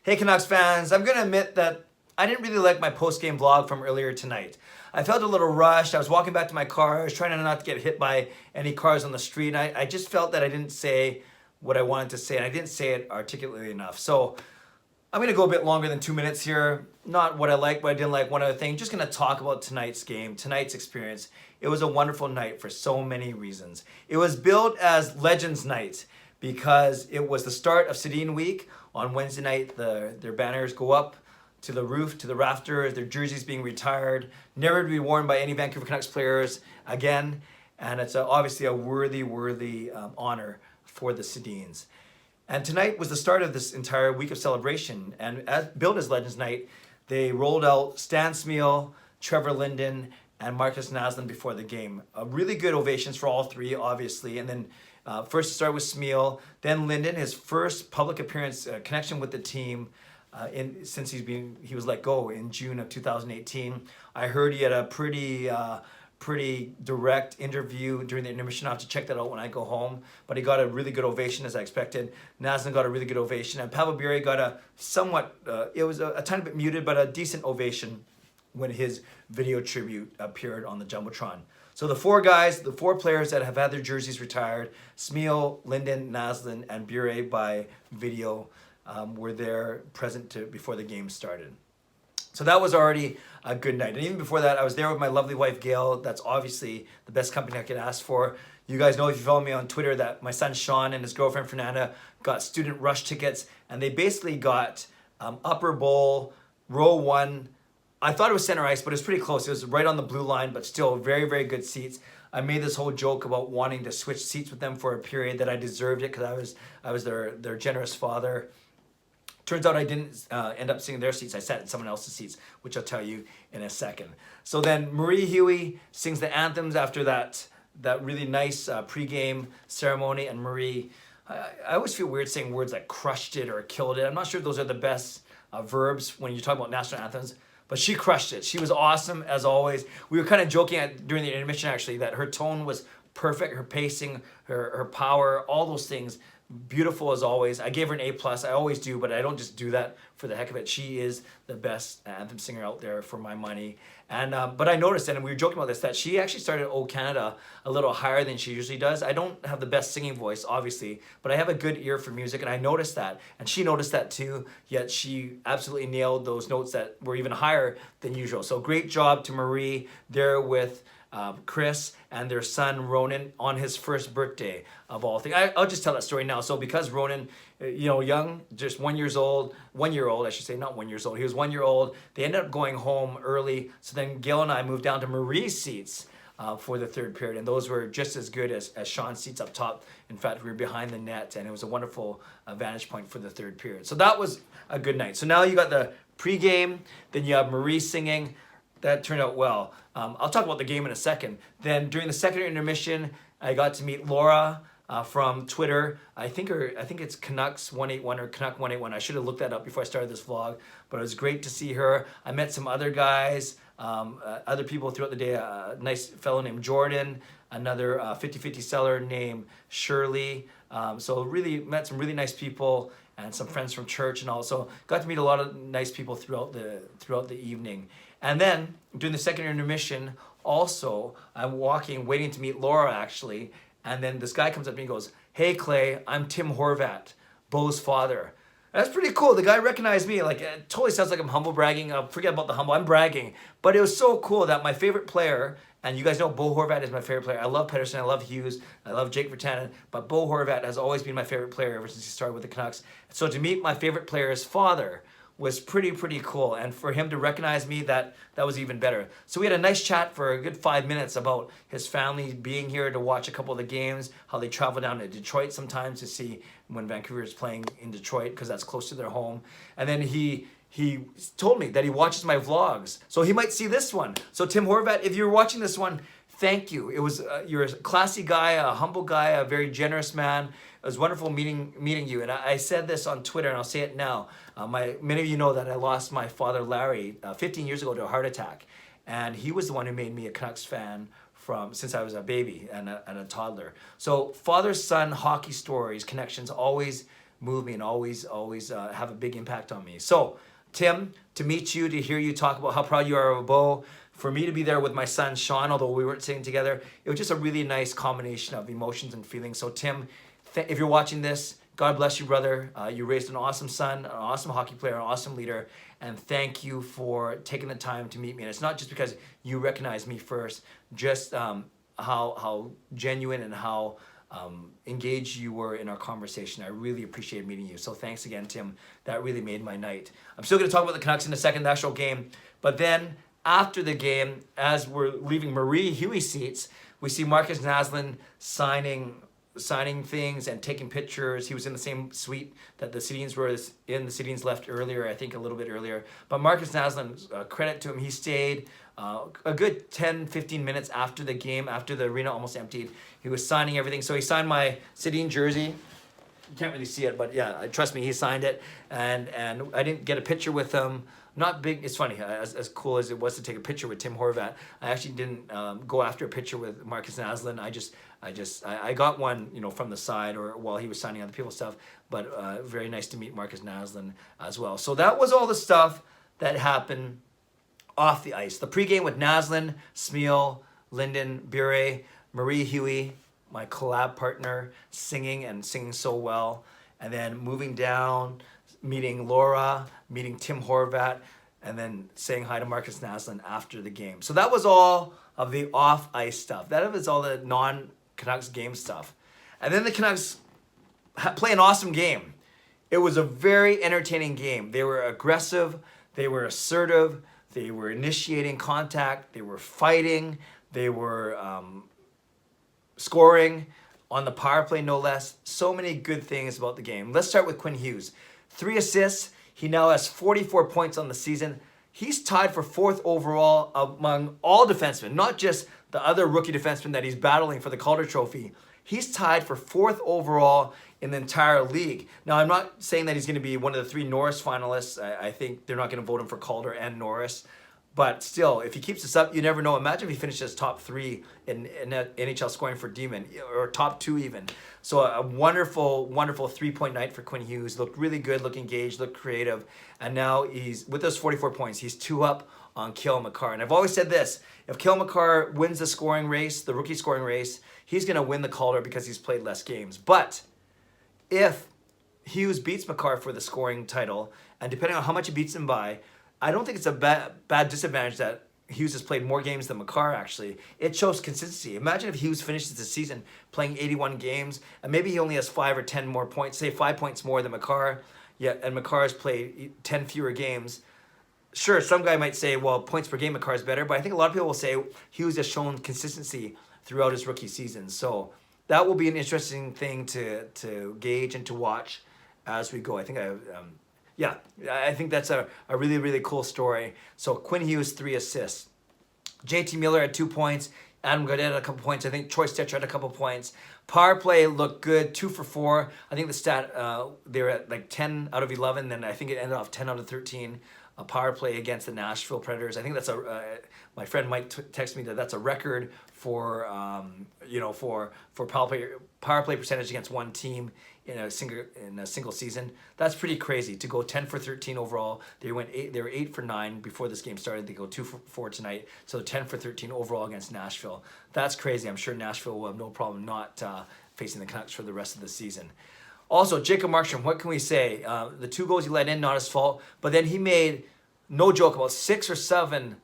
Hey Canucks fans, I'm going to admit that I didn't really like my post-game vlog from earlier tonight. I felt a little rushed. I was walking back to my car. I was trying not to get hit by any cars on the street. I just felt that I didn't say what I wanted to say, and I didn't say it articulately enough. So I'm going to go a bit longer than 2 minutes here. Not what I liked, what I didn't like, one other thing. Just going to talk about tonight's game, tonight's experience. It was a wonderful night for so many reasons. It was billed as Legends Night because it was the start of Sedins week. On Wednesday night, their banners go up to the roof, to the rafters, their jerseys being retired, never to be worn by any Vancouver Canucks players again. And it's obviously a worthy honor for the Sedins. And tonight was the start of this entire week of celebration. And as billed as Legends Night, they rolled out Stan Smyl, Trevor Linden, and Markus Naslund before the game. Really good ovations for all three, obviously. And then first to start with Smyl, then Linden, his first public appearance, connection with the team since he was let go in June of 2018. I heard he had a pretty direct interview during the intermission. I'll have to check that out when I go home. But he got a really good ovation, as I expected. Naslund got a really good ovation. And Pavel Bure got a somewhat, it was a tiny bit muted, but a decent ovation when his video tribute appeared on the Jumbotron. So the four guys, the four players that have had their jerseys retired, Smyl, Linden, Naslund, and Bure by video, were there present before the game started. So that was already a good night. And even before that, I was there with my lovely wife, Gail. That's obviously the best company I could ask for. You guys know, if you follow me on Twitter, that my son Sean and his girlfriend Fernanda got student rush tickets, and they basically got upper bowl, row one. I thought it was center ice, but it was pretty close. It was right on the blue line, but still very good seats. I made this whole joke about wanting to switch seats with them for a period, that I deserved it because I was their generous father. Turns out I didn't end up sitting in their seats. I sat in someone else's seats, which I'll tell you in a second. So then Marie Huey sings the anthems after that really nice pregame ceremony. And Marie, I always feel weird saying words like crushed it or killed it. I'm not sure if those are the best verbs when you talk about national anthems. But she crushed it. She was awesome, as always. We were kind of joking during the intermission, actually, that her tone was perfect, her pacing, her power, all those things. Beautiful as always. I gave her an A+. I always do, but I don't just do that for the heck of it. She is the best anthem singer out there for my money. And but I noticed, and we were joking about this, that she actually started O Canada a little higher than she usually does. I don't have the best singing voice, obviously, but I have a good ear for music, and I noticed that. And she noticed that too, yet she absolutely nailed those notes that were even higher than usual. So great job to Marie there with Chris and their son Ronan on his first birthday of all things. I'll just tell that story now. So because Ronan, young, just 1 year old, I should say, not 1 year old. He was 1 year old. They ended up going home early. So then Gail and I moved down to Marie's seats for the third period, and those were just as good as Sean's seats up top. In fact, we were behind the net, and it was a wonderful vantage point for the third period. So that was a good night. So now you got the pregame, then you have Marie singing. That turned out well. I'll talk about the game in a second. Then during the second intermission, I got to meet Laura from Twitter. I think it's Canucks 181 or Canuck 181. I should have looked that up before I started this vlog, but it was great to see her. I met some other guys, other people throughout the day. A nice fellow named Jordan, another 50-50 seller named Shirley. So really met some really nice people and some friends from church, and also got to meet a lot of nice people throughout the evening. And then during the second intermission, also I'm waiting to meet Laura actually, and then this guy comes up to me and goes, "Hey Clay, I'm Tim Horvat, Bo's father." That's pretty cool. The guy recognized me. Like, it totally sounds like I'm humble bragging. Forget about the humble. I'm bragging. But it was so cool that my favorite player, and you guys know Bo Horvat is my favorite player. I love Pedersen. I love Hughes. I love Jake Virtanen. But Bo Horvat has always been my favorite player ever since he started with the Canucks. So to meet my favorite player's father was pretty cool, and for him to recognize me, that was even better. So we had a nice chat for a good 5 minutes about his family being here to watch a couple of the games, how they travel down to Detroit sometimes to see when Vancouver is playing in Detroit, because that's close to their home. And then he told me that he watches my vlogs, so he might see this one. So Tim Horvat, if you're watching this one, thank you. It was you're a classy guy, a humble guy, a very generous man. It was wonderful meeting you. And I said this on Twitter, and I'll say it now. Many of you know that I lost my father, Larry, 15 years ago to a heart attack. And he was the one who made me a Canucks fan since I was a baby and a toddler. So father-son hockey stories, connections always move me and always have a big impact on me. So, Tim, to meet you, to hear you talk about how proud you are of Bo, for me to be there with my son Sean, although we weren't sitting together, it was just a really nice combination of emotions and feelings. So, Tim, if you're watching this, God bless you, brother. You raised an awesome son, an awesome hockey player, an awesome leader, and thank you for taking the time to meet me. And it's not just because you recognize me first, just how genuine and how engaged you were in our conversation. I really appreciate meeting you. So thanks again, Tim. That really made my night. I'm still going to talk about the Canucks in the second national game, but then after the game, as we're leaving Marie Huey's seats, we see Markus Naslund signing things and taking pictures. He was in the same suite that the Sedins were in. The Sedins left earlier, I think a little bit earlier. But Markus Naslund, credit to him, he stayed a good 10, 15 minutes after the game, after the arena almost emptied. He was signing everything. So he signed my Sedin jersey. You can't really see it, but yeah, trust me, he signed it. And I didn't get a picture with him. Not big. It's funny, as cool as it was to take a picture with Tim Horvat, I actually didn't go after a picture with Markus Naslund. I got one, from the side or while he was signing other people's stuff. But very nice to meet Markus Naslund as well. So that was all the stuff that happened off the ice. The pregame with Naslund, Smyl, Linden, Bure, Marie Huey, my collab partner, singing so well. And then moving down, meeting Laura, meeting Tim Horvat, and then saying hi to Markus Naslund after the game. So that was all of the off-ice stuff. That was all the non-Canucks game stuff. And then the Canucks play an awesome game. It was a very entertaining game. They were aggressive. They were assertive. They were initiating contact. They were fighting. They were scoring on the power play, no less. So many good things about the game. Let's start with Quinn Hughes. 3 assists. He now has 44 points on the season. He's tied for 4th overall among all defensemen, not just the other rookie defenseman that he's battling for the Calder Trophy. He's tied for 4th overall in the entire league. Now, I'm not saying that he's going to be one of the 3 Norris finalists. I think they're not going to vote him for Calder and Norris. But still, if he keeps this up, you never know. Imagine if he finishes top 3 in NHL scoring for Demon, or top 2 even. So a wonderful, wonderful 3-point night for Quinn Hughes. Looked really good, looked engaged, looked creative. And now he's, with those 44 points, he's 2 up on Cale Makar. And I've always said this, if Cale Makar wins the scoring race, the rookie scoring race, he's going to win the Calder because he's played less games. But if Hughes beats Makar for the scoring title, and depending on how much he beats him by, I don't think it's a bad disadvantage that Hughes has played more games than Makar, actually. It shows consistency. Imagine if Hughes finishes the season playing 81 games, and maybe he only has 5 or 10 more points, say 5 points more than Makar, yet, and Makar has played 10 fewer games. Sure, some guy might say, well, points per game, Makar is better, but I think a lot of people will say Hughes has shown consistency throughout his rookie season. So that will be an interesting thing to gauge and to watch as we go. I think I think that's a really, really cool story. So Quinn Hughes, 3 assists. JT Miller had 2 points. Adam Gaudette had a couple points. I think Troy Stecher had a couple points. Power play looked good, 2 for 4. I think the stat, they were at like 10 out of 11, then I think it ended off 10 out of 13. A power play against the Nashville Predators. I think that's my friend Mike texted me that's a record for for power play percentage against one team in a single season. That's pretty crazy to go 10 for 13 overall. They were 8 for 9 before this game started. They go 2 for 4 tonight. So 10 for 13 overall against Nashville. That's crazy. I'm sure Nashville will have no problem not facing the Canucks for the rest of the season. Also, Jacob Markstrom, what can we say? The 2 goals he let in, not his fault. But then he made, no joke, about 6 or 7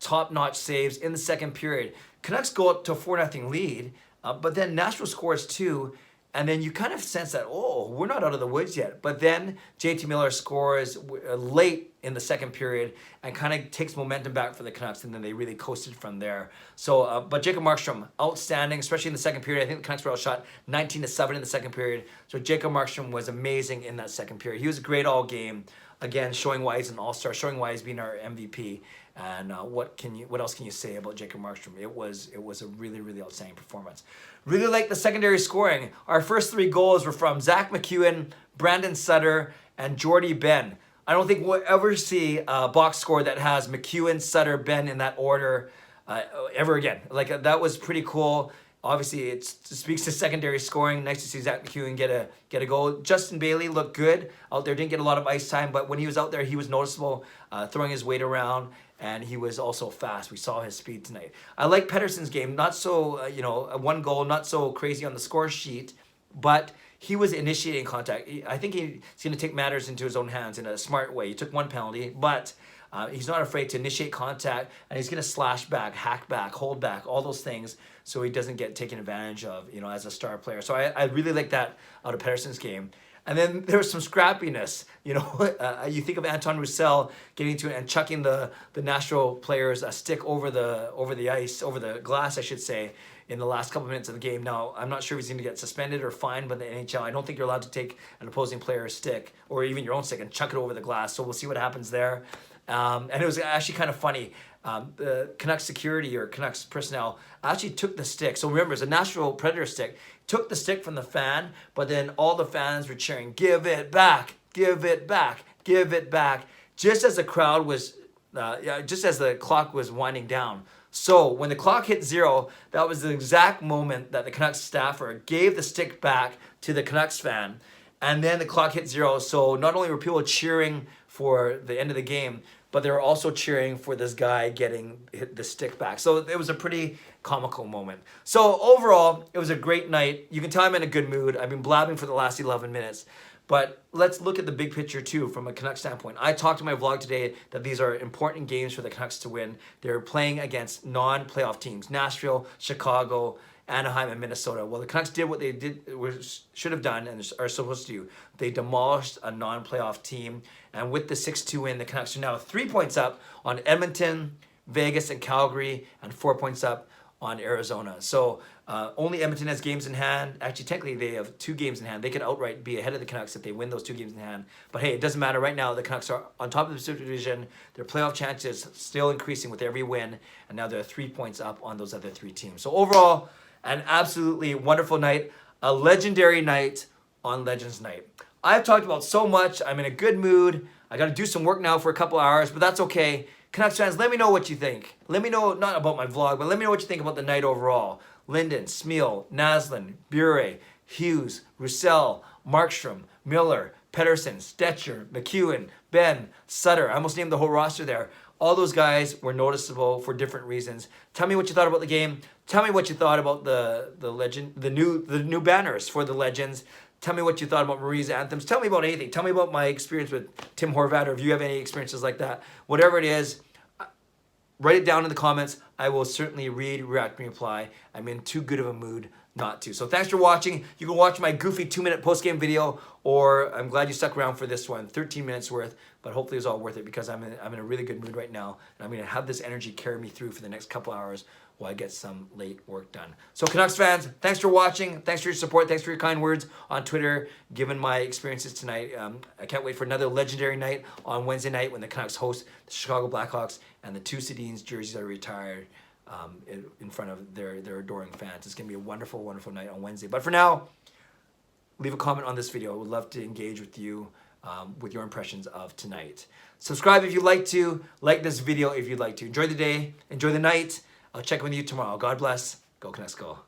top-notch saves in the second period. Canucks go up to a 4-0 lead, but then Nashville scores 2. And then you kind of sense that, we're not out of the woods yet. But then JT Miller scores late in the second period and kind of takes momentum back for the Canucks, and then they really coasted from there. So, but Jacob Markstrom, outstanding, especially in the second period. I think the Canucks were outshot 19-7 in the second period. So Jacob Markstrom was amazing in that second period. He was great all game. Again, showing why he's an all-star, showing why he's being our MVP. And what else can you say about Jacob Markstrom? It was a really, really outstanding performance. Really like the secondary scoring. Our first 3 goals were from Zach McEwen, Brandon Sutter, and Jordy Ben. I don't think we'll ever see a box score that has McEwen, Sutter, Ben in that order ever again. Like, that was pretty cool. Obviously, it speaks to secondary scoring. Nice to see Zach McEwen get a goal. Justin Bailey looked good out there. Didn't get a lot of ice time, but when he was out there, he was noticeable, throwing his weight around, and he was also fast. We saw his speed tonight. I like Pettersson's game. Not so, one goal, not so crazy on the score sheet, but he was initiating contact. I think he's going to take matters into his own hands in a smart way. He took one penalty, but he's not afraid to initiate contact, and he's going to slash back, hack back, hold back, all those things, so he doesn't get taken advantage of, as a star player. So I really like that out of Pettersson's game. And then there was some scrappiness. You think of Anton Roussel getting to it and chucking the Nashville players a stick over the ice, over the glass, I should say, in the last couple minutes of the game. Now, I'm not sure if he's going to get suspended or fined by the NHL. I don't think you're allowed to take an opposing player's stick or even your own stick and chuck it over the glass. So we'll see what happens there. And it was actually kind of funny. The Canucks security or Canucks personnel actually took the stick. So remember, it's a Nashville Predator stick. Took the stick from the fan, but then all the fans were cheering, "Give it back, give it back, give it back," just as the crowd was, just as the clock was winding down. So when the clock hit 0, that was the exact moment that the Canucks staffer gave the stick back to the Canucks fan. And then the clock hit 0. So not only were people cheering for the end of the game, but they were also cheering for this guy getting the stick back. So it was a pretty comical moment. So overall, it was a great night. You can tell I'm in a good mood. I've been blabbing for the last 11 minutes. But let's look at the big picture too from a Canucks standpoint. I talked in my vlog today that these are important games for the Canucks to win. They're playing against non-playoff teams, Nashville, Chicago, Anaheim, and Minnesota. Well, the Canucks did what they should have done and are supposed to do. They demolished a non-playoff team. And with the 6-2 win, the Canucks are now 3 points up on Edmonton, Vegas, and Calgary, and 4 points up on Arizona. So only Edmonton has games in hand. Actually, technically, they have 2 games in hand. They could outright be ahead of the Canucks if they win those 2 games in hand. But hey, it doesn't matter. Right now, the Canucks are on top of the Pacific Division. Their playoff chances still increasing with every win. And now they're 3 points up on those other 3 teams. So overall, an absolutely wonderful night. A legendary night on Legends Night. I've talked about so much. I'm in a good mood. I got to do some work now for a couple hours, but that's okay. Canucks fans, let me know what you think. Let me know, not about my vlog, but let me know what you think about the night overall. Linden, Smyl, Naslund, Bure, Hughes, Roussel, Markstrom, Miller, Pettersson, Stetcher, McEwen, Ben, Sutter. I almost named the whole roster there. All those guys were noticeable for different reasons. Tell me what you thought about the game. Tell me what you thought about the new banners for the Legends. Tell me what you thought about Marie's Anthems. Tell me about anything. Tell me about my experience with Tim Horvat, or if you have any experiences like that. Whatever it is, write it down in the comments. I will certainly read, react, and reply. I'm in too good of a mood not to. So thanks for watching. You can watch my goofy 2-minute post-game video, or I'm glad you stuck around for this one, 13 minutes worth, but hopefully it's all worth it because I'm in a really good mood right now, and I'm going to have this energy carry me through for the next couple hours while I get some late work done. So Canucks fans, thanks for watching. Thanks for your support. Thanks for your kind words on Twitter, given my experiences tonight. I can't wait for another legendary night on Wednesday night when the Canucks host the Chicago Blackhawks and the 2 Sedins jerseys are retired in front of their adoring fans. It's going to be a wonderful, wonderful night on Wednesday. But for now, leave a comment on this video. I would love to engage with you with your impressions of tonight. Subscribe if you'd like to. Like this video if you'd like to. Enjoy the day. Enjoy the night. I'll check in with you tomorrow. God bless. Go Canucks, go.